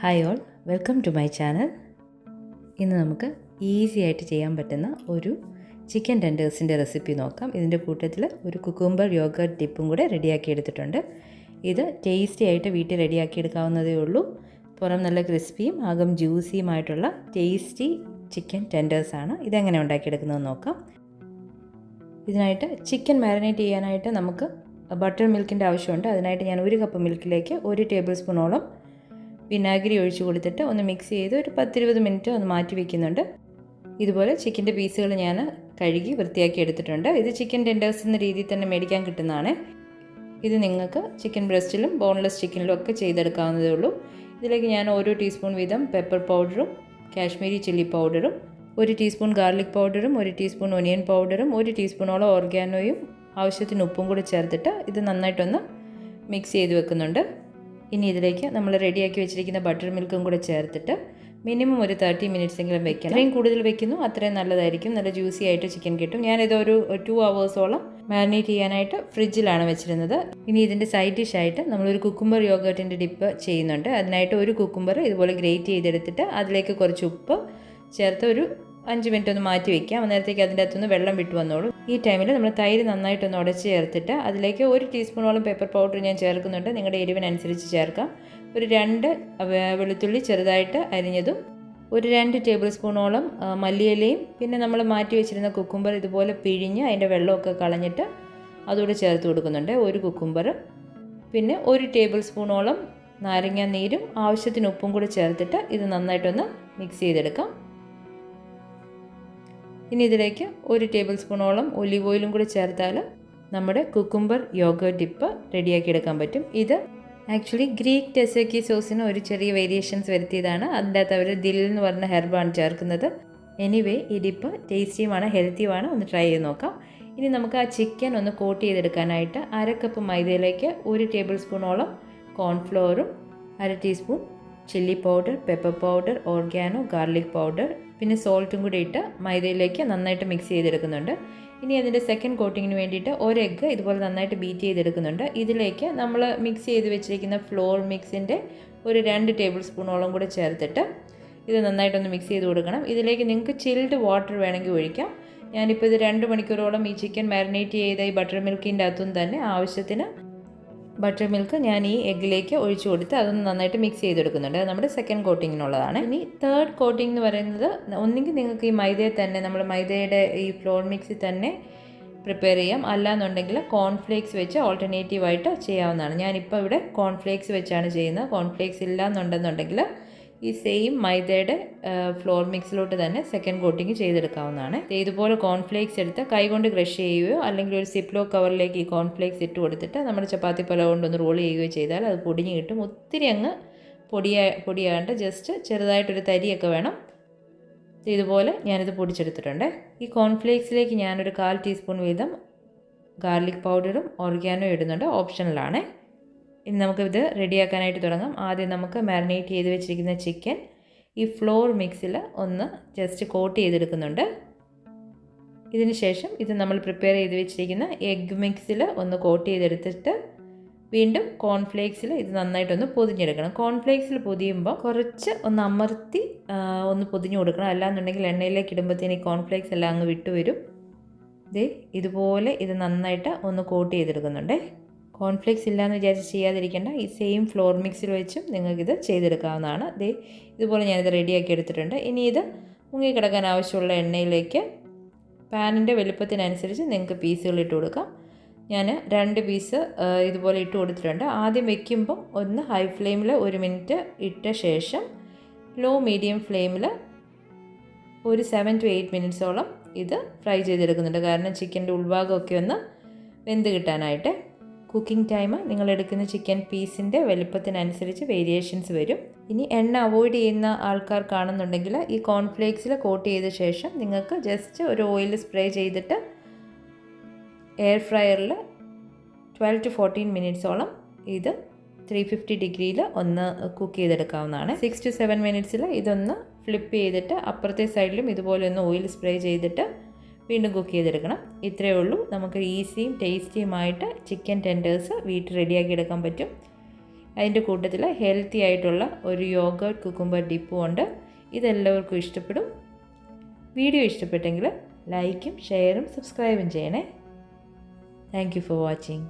Hi all, welcome to my channel. ഇന്ന് നമുക്ക് easy ആയിട്ട് ചെയ്യാൻ പറ്റുന്ന ഒരു ചിക്കൻ ടെൻഡേഴ്സിൻ്റെ റെസിപ്പി നോക്കാം. ഇതിൻ്റെ കൂട്ടത്തിൽ ഒരു കുക്കുംബർ യോഗർട്ട് ഡിപ്പും കൂടെ റെഡിയാക്കി എടുത്തിട്ടുണ്ട്. ഇത് ടേസ്റ്റി ആയിട്ട് വീട്ടിൽ റെഡിയാക്കി എടുക്കാവുന്നതേ ഉള്ളൂ. പുറം നല്ല ക്രിസ്പിയും അകം ജ്യൂസിയുമായിട്ടുള്ള ടേസ്റ്റി ചിക്കൻ ടെൻഡേഴ്സാണ്. ഇതെങ്ങനെ ഉണ്ടാക്കിയെടുക്കുന്നതെന്ന് നോക്കാം. ഇതിനായിട്ട് ചിക്കൻ മാരിനേറ്റ് ചെയ്യാനായിട്ട് നമുക്ക് ബട്ടർ മിൽക്കിൻ്റെ ആവശ്യമുണ്ട്. അതിനായിട്ട് ഞാൻ 1 കപ്പ് മിൽക്കിലേക്ക് 1 ടേബിൾ സ്പൂണോളം വിനാഗിരി ഒഴിച്ച് കൊടുത്തിട്ട് ഒന്ന് മിക്സ് ചെയ്ത് ഒരു 10-20 മിനിറ്റ് ഒന്ന് മാറ്റി വയ്ക്കുന്നുണ്ട്. ഇതുപോലെ ചിക്കൻ്റെ പീസുകൾ ഞാൻ കഴുകി വൃത്തിയാക്കി എടുത്തിട്ടുണ്ട്. ഇത് ചിക്കൻ ടെൻഡേഴ്സ് എന്ന രീതിയിൽ തന്നെ മേടിക്കാൻ കിട്ടുന്നതാണ്. ഇത് നിങ്ങൾക്ക് ചിക്കൻ ബ്രസ്റ്റിലും ബോൺലെസ് ചിക്കനിലും ഒക്കെ ചെയ്തെടുക്കാവുന്നതേ ഉള്ളൂ. ഇതിലേക്ക് ഞാൻ 1 ടീസ്പൂൺ വീതം പെപ്പർ പൗഡറും കാശ്മീരി ചില്ലി പൗഡറും 1 ടീസ്പൂൺ ഗാർലിക് പൗഡറും 1 ടീസ്പൂൺ ഒനിയൻ പൗഡറും 1 ടീസ്പൂണോളം ഓർഗാനോയും ആവശ്യത്തിന് ഉപ്പും കൂടി ചേർത്തിട്ട് ഇത് നന്നായിട്ടൊന്ന് മിക്സ് ചെയ്ത് വെക്കുന്നുണ്ട്. ഇനി ഇതിലേക്ക് നമ്മൾ റെഡിയാക്കി വെച്ചിരിക്കുന്ന ബട്ടർ മിൽക്കും കൂടെ ചേർത്തിട്ട് മിനിമം ഒരു 30 മിനിറ്റ്സ് എങ്കിലും വെക്കണം. അത്രയും കൂടുതൽ വെക്കുന്നു അത്രയും നല്ലതായിരിക്കും. നല്ല ജ്യൂസി ആയിട്ട് ചിക്കൻ കിട്ടും. ഞാനിതൊരു 2 അവേഴ്സോളം മാരിനേറ്റ് ചെയ്യാനായിട്ട് ഫ്രിഡ്ജിലാണ് വെച്ചിരുന്നത്. ഇനി ഇതിൻ്റെ സൈഡ് ഡിഷായിട്ട് നമ്മളൊരു കുക്കുംബർ യോഗർട്ടിൻ്റെ ഡിപ്പ് ചെയ്യുന്നുണ്ട്. അതിനായിട്ട് ഒരു കുക്കുംബർ ഇതുപോലെ ഗ്രേറ്റ് ചെയ്തെടുത്തിട്ട് അതിലേക്ക് കുറച്ച് ഉപ്പ് ചേർത്ത് ഒരു 5 മിനിറ്റ് ഒന്ന് മാറ്റി വയ്ക്കാം. അന്നേരത്തേക്ക് അതിൻ്റെ അകത്തുനിന്ന് വെള്ളം വിട്ട് വന്നോളൂ. ഈ ടൈമിൽ നമ്മൾ തൈര് നന്നായിട്ടൊന്ന് ഉടച്ച് ചേർത്തിട്ട് അതിലേക്ക് 1 ടീസ്പൂണോളം പെപ്പർ പൗഡർ ഞാൻ ചേർക്കുന്നുണ്ട്. നിങ്ങളുടെ എരിവിനനുസരിച്ച് ചേർക്കാം. ഒരു 2 വെളുത്തുള്ളി ചെറുതായിട്ട് അരിഞ്ഞതും, ഒരു 2 ടേബിൾ സ്പൂണോളം മല്ലിയിലയും, പിന്നെ നമ്മൾ മാറ്റി വെച്ചിരുന്ന കുക്കുംബർ ഇതുപോലെ പിഴിഞ്ഞ് അതിൻ്റെ വെള്ളമൊക്കെ കളഞ്ഞിട്ട് അതുകൂടെ ചേർത്ത് കൊടുക്കുന്നുണ്ട്. 1 കുക്കുംബർ, പിന്നെ 1 ടേബിൾ സ്പൂണോളം നാരങ്ങ നീരും ആവശ്യത്തിന് ഉപ്പും കൂടി ചേർത്തിട്ട് ഇത് നന്നായിട്ടൊന്ന് മിക്സ് ചെയ്തെടുക്കാം. ഇനി ഇതിലേക്ക് 1 ടേബിൾ സ്പൂണോളം ഒലിവ് ഓയിലും കൂടി ചേർത്താൽ നമ്മുടെ കുക്കുംബർ യോഗർട്ട് ഡിപ്പ് റെഡിയാക്കി എടുക്കാൻ പറ്റും. ഇത് ആക്ച്വലി ഗ്രീക്ക് ടെസക്കി സോസിന് ഒരു ചെറിയ വേരിയേഷൻസ് വരുത്തിയതാണ്. അതിൻ്റെ അകത്ത് അവർ ദിൽ എന്ന് പറഞ്ഞ ഹെർബാണ് ചേർക്കുന്നത്. എനിവേ ഈ ഡിപ്പ് ടേസ്റ്റിയുമാണ്, ഹെൽത്തിയുമാണ്. ഒന്ന് ട്രൈ ചെയ്ത് നോക്കാം. ഇനി നമുക്ക് ആ ചിക്കൻ ഒന്ന് കോട്ട് ചെയ്തെടുക്കാനായിട്ട് 1/2 കപ്പ് മൈദയിലേക്ക് 1 ടേബിൾ സ്പൂണോളം കോൺഫ്ലോറും 1/2 teaspoon chilli powder, pepper powder, organo, garlic powder, പിന്നെ സോൾട്ടും കൂടി ഇട്ട് മൈദയിലേക്ക് നന്നായിട്ട് മിക്സ് ചെയ്തെടുക്കുന്നുണ്ട്. ഇനി അതിൻ്റെ സെക്കൻഡ് കോട്ടിങ്ങിന് വേണ്ടിയിട്ട് 1 എഗ്ഗ് ഇതുപോലെ നന്നായിട്ട് ബീറ്റ് ചെയ്തെടുക്കുന്നുണ്ട്. ഇതിലേക്ക് നമ്മൾ മിക്സ് ചെയ്ത് വെച്ചിരിക്കുന്ന ഫ്ലോർ മിക്സിൻ്റെ ഒരു 2 ടേബിൾ സ്പൂണോളം കൂടി ചേർത്തിട്ട് ഇത് നന്നായിട്ടൊന്ന് മിക്സ് ചെയ്ത് കൊടുക്കണം. ഇതിലേക്ക് നിങ്ങൾക്ക് ചിൽഡ് വാട്ടർ വേണമെങ്കിൽ ഒഴിക്കാം. ഞാനിപ്പോൾ ഇത് 2 മണിക്കൂറോളം ഈ ചിക്കൻ മാരിനേറ്റ് ചെയ്ത ഈ ബട്ടർ മിൽക്കിൻ്റെ അകത്തുനിന്ന് തന്നെ ആവശ്യത്തിന് ബട്ടർ മിൽക്ക് ഞാൻ ഈ എഗ്ഗിലേക്ക് ഒഴിച്ചു കൊടുത്ത് അതൊന്ന് നന്നായിട്ട് മിക്സ് ചെയ്തെടുക്കുന്നുണ്ട്. അത് നമ്മുടെ സെക്കൻഡ് കോട്ടിങ്ങിനുള്ളതാണ്. ഇനി തേർഡ് കോട്ടിംഗ് എന്ന് പറയുന്നത് ഒന്നെങ്കിൽ നിങ്ങൾക്ക് ഈ മൈദയിൽ തന്നെ നമ്മൾ മൈദയുടെ ഈ ഫ്ലോർ മിക്സിൽ തന്നെ പ്രിപ്പയർ ചെയ്യാം. അല്ലാന്നുണ്ടെങ്കിൽ കോൺഫ്ലേക്സ് വെച്ച് ഓൾട്ടർനേറ്റീവായിട്ട് ചെയ്യാവുന്നതാണ്. ഞാനിപ്പോൾ ഇവിടെ കോൺഫ്ലേക്സ് വെച്ചാണ് ചെയ്യുന്നത്. കോൺഫ്ലേക്സ് ഇല്ല എന്നുണ്ടെന്നുണ്ടെങ്കിൽ ഈ സെയിം മൈദയുടെ ഫ്ലോർ മിക്സിലോട്ട് തന്നെ സെക്കൻഡ് കോട്ടിങ് ചെയ്തെടുക്കാവുന്നതാണ്. ഇതുപോലെ കോൺഫ്ലേക്സ് എടുത്ത് കൈകൊണ്ട് ക്രഷ് ചെയ്യുകയോ അല്ലെങ്കിൽ ഒരു സിപ്ലോ കവറിലേക്ക് ഈ കോൺഫ്ലേക്സ് ഇട്ട് കൊടുത്തിട്ട് നമ്മൾ ചപ്പാത്തി പല കൊണ്ടൊന്ന് റോൾ ചെയ്യുകയോ ചെയ്താൽ അത് പൊടിഞ്ഞ് കിട്ടും. ഒത്തിരി അങ്ങ് പൊടിയാണ്ട് ജസ്റ്റ് ചെറുതായിട്ടൊരു തരിയൊക്കെ വേണം. ഇതുപോലെ ഞാനിത് പൊടിച്ചെടുത്തിട്ടുണ്ട്. ഈ കോൺഫ്ലേക്സിലേക്ക് ഞാനൊരു 1/4 ടീസ്പൂൺ വീതം ഗാർലിക് പൗഡറും ഓർഗാനോ ഇടുന്നുണ്ട്. ഓപ്ഷണലാണ്. ഇനി നമുക്കിത് റെഡിയാക്കാനായിട്ട് തുടങ്ങാം. ആദ്യം നമുക്ക് മാരിനേറ്റ് ചെയ്ത് വെച്ചിരിക്കുന്ന ചിക്കൻ ഈ ഫ്ലോർ മിക്സിൽ ഒന്ന് ജസ്റ്റ് കോട്ട് ചെയ്തെടുക്കുന്നുണ്ട്. ഇതിന് ശേഷം ഇത് നമ്മൾ പ്രിപ്പയർ ചെയ്ത് വെച്ചിരിക്കുന്ന എഗ്ഗ് മിക്സിൽ ഒന്ന് കോട്ട് ചെയ്തെടുത്തിട്ട് വീണ്ടും കോൺഫ്ലേക്സിൽ ഇത് നന്നായിട്ടൊന്ന് പൊതിഞ്ഞെടുക്കണം. കോൺഫ്ലേക്സിൽ പൊതിയുമ്പോൾ കുറച്ച് ഒന്ന് അമർത്തി ഒന്ന് പൊതിഞ്ഞു കൊടുക്കണം. അല്ലാന്നുണ്ടെങ്കിൽ എണ്ണയിലേക്ക് ഇടുമ്പോഴത്തേന് ഈ കോൺഫ്ലേക്സ് എല്ലാം അങ്ങ് വിട്ടുവരും. ഇതുപോലെ ഇത് നന്നായിട്ട് ഒന്ന് കോട്ട് ചെയ്തെടുക്കുന്നുണ്ട്. കോൺഫ്ലേക്സ് ഇല്ലയെന്ന് വിചാരിച്ച് ചെയ്യാതിരിക്കേണ്ട. ഈ സെയിം ഫ്ലോർ മിക്സിൽ വെച്ചും നിങ്ങൾക്കിത് ചെയ്തെടുക്കാവുന്നതാണ്. ഇതുപോലെ ഞാനിത് റെഡിയാക്കി എടുത്തിട്ടുണ്ട്. ഇനി ഇത് മുങ്ങിക്കിടക്കാൻ ആവശ്യമുള്ള എണ്ണയിലേക്ക് പാനിൻ്റെ വലുപ്പത്തിനനുസരിച്ച് നിങ്ങൾക്ക് പീസുകൾ ഇട്ട് കൊടുക്കാം. ഞാൻ 2 പീസ് ഇതുപോലെ ഇട്ട് കൊടുത്തിട്ടുണ്ട്. ആദ്യം വെക്കുമ്പം ഒന്ന് ഹൈ ഫ്ലെയിമിൽ 1 മിനിറ്റ് ഇട്ട ശേഷം ലോ മീഡിയം ഫ്ലെയിമിൽ ഒരു 7 to 8 മിനിറ്റ്സോളം ഇത് ഫ്രൈ ചെയ്തെടുക്കുന്നുണ്ട്. കാരണം ചിക്കൻ്റെ ഉൾഭാഗമൊക്കെ ഒന്ന് വെന്ത് കിട്ടാനായിട്ട്. കുക്കിംഗ് ടൈം നിങ്ങൾ എടുക്കുന്ന ചിക്കൻ പീസിൻ്റെ വലുപ്പത്തിനനുസരിച്ച് വേരിയേഷൻസ് വരും. ഇനി എണ്ണ അവോയ്ഡ് ചെയ്യുന്ന ആൾക്കാർ കാണുന്നുണ്ടെങ്കിൽ ഈ കോൺഫ്ലേക്സിൽ കോട്ട് ചെയ്ത ശേഷം നിങ്ങൾക്ക് ജസ്റ്റ് ഒരു ഓയിൽ സ്പ്രേ ചെയ്തിട്ട് എയർ ഫ്രയറിൽ 12 to 14 മിനിറ്റ്സോളം ഇത് 350 ഡിഗ്രിയിൽ ഒന്ന് കുക്ക് ചെയ്തെടുക്കാവുന്നതാണ്. 6 to 7 മിനിറ്റ്സിൽ ഇതൊന്ന് ഫ്ലിപ്പ് ചെയ്തിട്ട് അപ്പുറത്തെ സൈഡിലും ഇതുപോലെ ഒന്ന് ഓയിൽ സ്പ്രേ ചെയ്തിട്ട് വീണ്ടും കുക്ക് ചെയ്തെടുക്കണം. ഇത്രയേ ഉള്ളൂ. നമുക്ക് ഈസിയും ടേസ്റ്റിയുമായിട്ട് ചിക്കൻ ടെൻഡേഴ്സ് വീട്ടിൽ റെഡിയാക്കി എടുക്കാൻ പറ്റും. അതിൻ്റെ കൂട്ടത്തിൽ ഹെൽത്തി ആയിട്ടുള്ള ഒരു യോഗർട്ട് കുക്കുംബർ ഡിപ്പും ഉണ്ട്. ഇതെല്ലാവർക്കും ഇഷ്ടപ്പെടും. വീഡിയോ ഇഷ്ടപ്പെട്ടെങ്കിൽ ലൈക്കും ഷെയറും സബ്സ്ക്രൈബും ചെയ്യണേ. Thank you for watching.